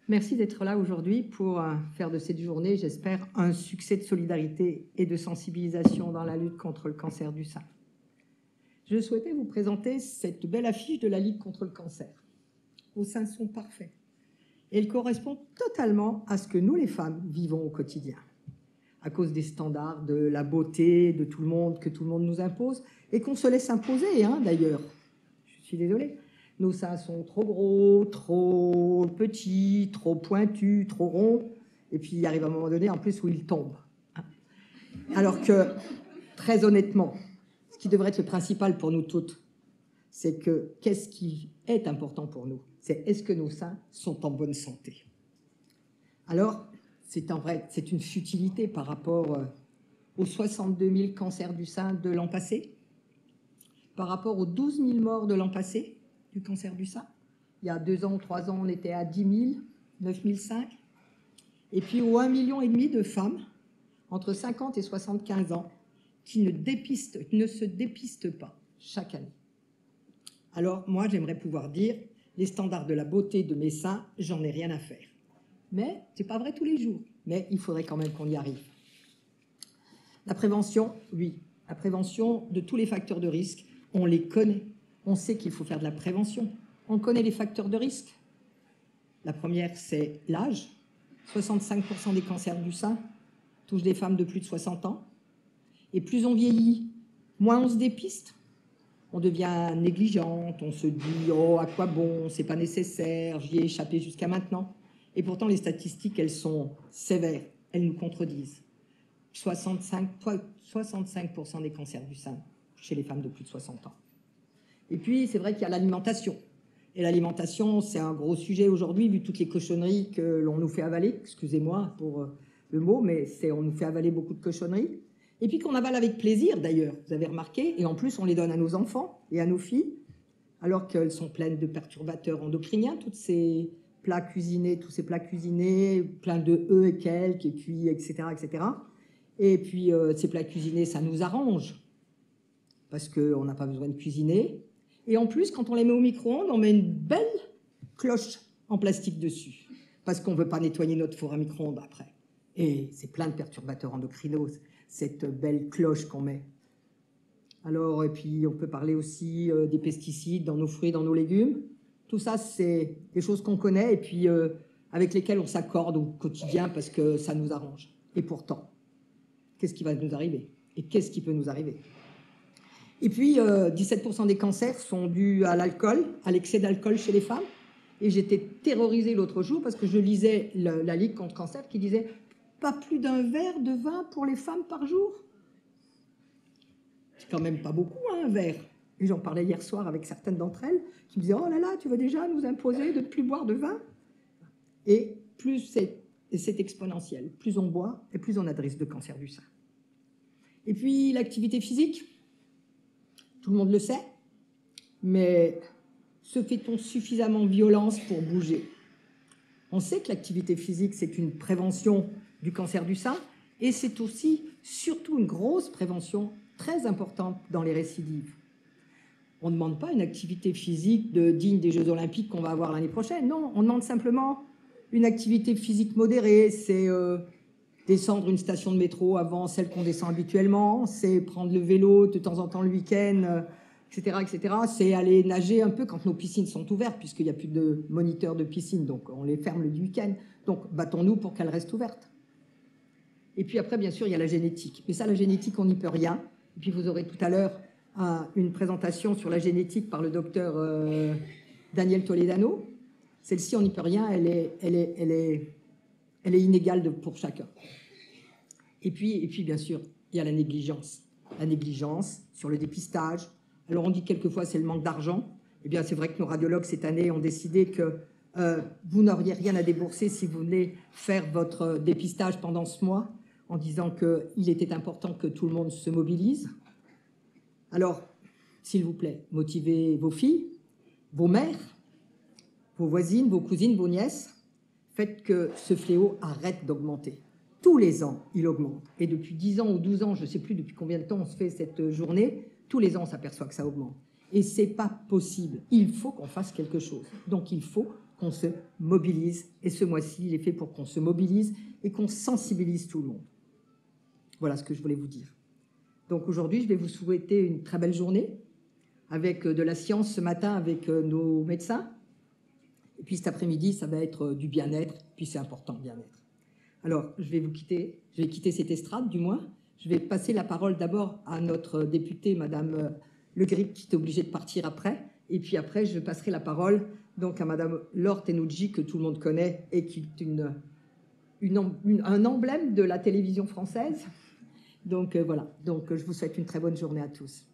Merci d'être là aujourd'hui pour faire de cette journée, j'espère, un succès de solidarité et de sensibilisation dans la lutte contre le cancer du sein. Je souhaitais vous présenter cette belle affiche de la Ligue contre le cancer. Vos seins sont parfaits. Et elle correspond totalement à ce que nous, les femmes, vivons au quotidien. À cause des standards, de la beauté, de tout le monde, que tout le monde nous impose, et qu'on se laisse imposer, d'ailleurs. Je suis désolée. Nos seins sont trop gros, trop petits, trop pointus, trop ronds. Et puis, il arrive un moment donné, en plus, où ils tombent. Alors que, très honnêtement, ce qui devrait être le principal pour nous toutes, c'est que qu'est-ce qui est important pour nous? C'est est-ce que nos seins sont en bonne santé? Alors, c'est une futilité par rapport aux 62 000 cancers du sein de l'an passé, par rapport aux 12 000 morts de l'an passé du cancer du sein. Il y a 2 ans ou 3 ans, on était à 10 000, 9 500. Et puis aux 1,5 million de femmes entre 50 et 75 ans qui ne se dépistent pas chaque année. Alors, moi, j'aimerais pouvoir dire, les standards de la beauté de mes seins, j'en ai rien à faire. Mais ce n'est pas vrai tous les jours. Mais il faudrait quand même qu'on y arrive. La prévention, oui. La prévention de tous les facteurs de risque, on les connaît. On sait qu'il faut faire de la prévention. On connaît les facteurs de risque. La première, c'est l'âge. 65% des cancers du sein touchent des femmes de plus de 60 ans. Et plus on vieillit, moins on se dépiste. On devient négligente, on se dit « Oh, à quoi bon, c'est pas nécessaire, j'y ai échappé jusqu'à maintenant ». Et pourtant, les statistiques, elles sont sévères, elles nous contredisent. 65% des cancers du sein chez les femmes de plus de 60 ans. Et puis, c'est vrai qu'il y a l'alimentation. Et l'alimentation, c'est un gros sujet aujourd'hui, vu toutes les cochonneries que l'on nous fait avaler. Excusez-moi pour le mot, mais on nous fait avaler beaucoup de cochonneries. Et puis qu'on avale avec plaisir, d'ailleurs, vous avez remarqué. Et en plus, on les donne à nos enfants et à nos filles, alors qu'elles sont pleines de perturbateurs endocriniens, tous ces plats cuisinés, plein de œufs et quelques, et puis, etc., etc. Et puis, ces plats cuisinés, ça nous arrange, parce qu'on n'a pas besoin de cuisiner. Et en plus, quand on les met au micro-ondes, on met une belle cloche en plastique dessus, parce qu'on ne veut pas nettoyer notre four à micro-ondes après. Et c'est plein de perturbateurs endocrinos, cette belle cloche qu'on met. Alors, et puis, on peut parler aussi des pesticides dans nos fruits, dans nos légumes. Tout ça, c'est des choses qu'on connaît et puis avec lesquelles on s'accorde au quotidien parce que ça nous arrange. Et pourtant, qu'est-ce qui va nous arriver? Et qu'est-ce qui peut nous arriver? Et puis, 17% des cancers sont dus à l'alcool, à l'excès d'alcool chez les femmes. Et j'étais terrorisée l'autre jour parce que je lisais la Ligue contre le cancer qui disait « Pas plus d'un verre de vin pour les femmes par jour ». C'est quand même pas beaucoup, un verre. Et j'en parlais hier soir avec certaines d'entre elles qui me disaient « Oh là là, tu vas déjà nous imposer de ne plus boire de vin ?» Et plus c'est exponentiel. Plus on boit et plus on a de risque de cancer du sein. Et puis l'activité physique, tout le monde le sait, mais se fait-on suffisamment violence pour bouger? On sait que l'activité physique, c'est une prévention du cancer du sein et c'est aussi, surtout, une grosse prévention très importante dans les récidives. On ne demande pas une activité physique digne des Jeux Olympiques qu'on va avoir l'année prochaine. Non, on demande simplement une activité physique modérée. C'est descendre une station de métro avant celle qu'on descend habituellement. C'est prendre le vélo de temps en temps le week-end, etc., etc. C'est aller nager un peu quand nos piscines sont ouvertes, puisqu'il n'y a plus de moniteurs de piscine. Donc, on les ferme le week-end. Donc, battons-nous pour qu'elles restent ouvertes. Et puis après, bien sûr, il y a la génétique. Mais ça, la génétique, on n'y peut rien. Et puis, vous aurez tout à l'heure une présentation sur la génétique par le docteur Daniel Toledano. Celle-ci, on n'y peut rien, elle est inégale pour chacun. Et puis, bien sûr, il y a la négligence. La négligence sur le dépistage. Alors, on dit quelquefois c'est le manque d'argent. Eh bien, c'est vrai que nos radiologues, cette année, ont décidé que vous n'auriez rien à débourser si vous voulez faire votre dépistage pendant ce mois, en disant qu'il était important que tout le monde se mobilise. Alors, s'il vous plaît, motivez vos filles, vos mères, vos voisines, vos cousines, vos nièces. Faites que ce fléau arrête d'augmenter. Tous les ans, il augmente. Et depuis 10 ans ou 12 ans, je ne sais plus depuis combien de temps on se fait cette journée, tous les ans, on s'aperçoit que ça augmente. Et ce n'est pas possible. Il faut qu'on fasse quelque chose. Donc, il faut qu'on se mobilise. Et ce mois-ci, il est fait pour qu'on se mobilise et qu'on sensibilise tout le monde. Voilà ce que je voulais vous dire. Donc aujourd'hui, je vais vous souhaiter une très belle journée avec de la science ce matin avec nos médecins. Et puis cet après-midi, ça va être du bien-être. Puis c'est important, le bien-être. Alors, je vais quitter cette estrade, du moins. Je vais passer la parole d'abord à notre députée, Madame Le Grip, qui est obligée de partir après. Et puis après, je passerai la parole donc à Madame Laure Tenoudji, que tout le monde connaît et qui est un emblème de la télévision française. Donc voilà. Donc je vous souhaite une très bonne journée à tous.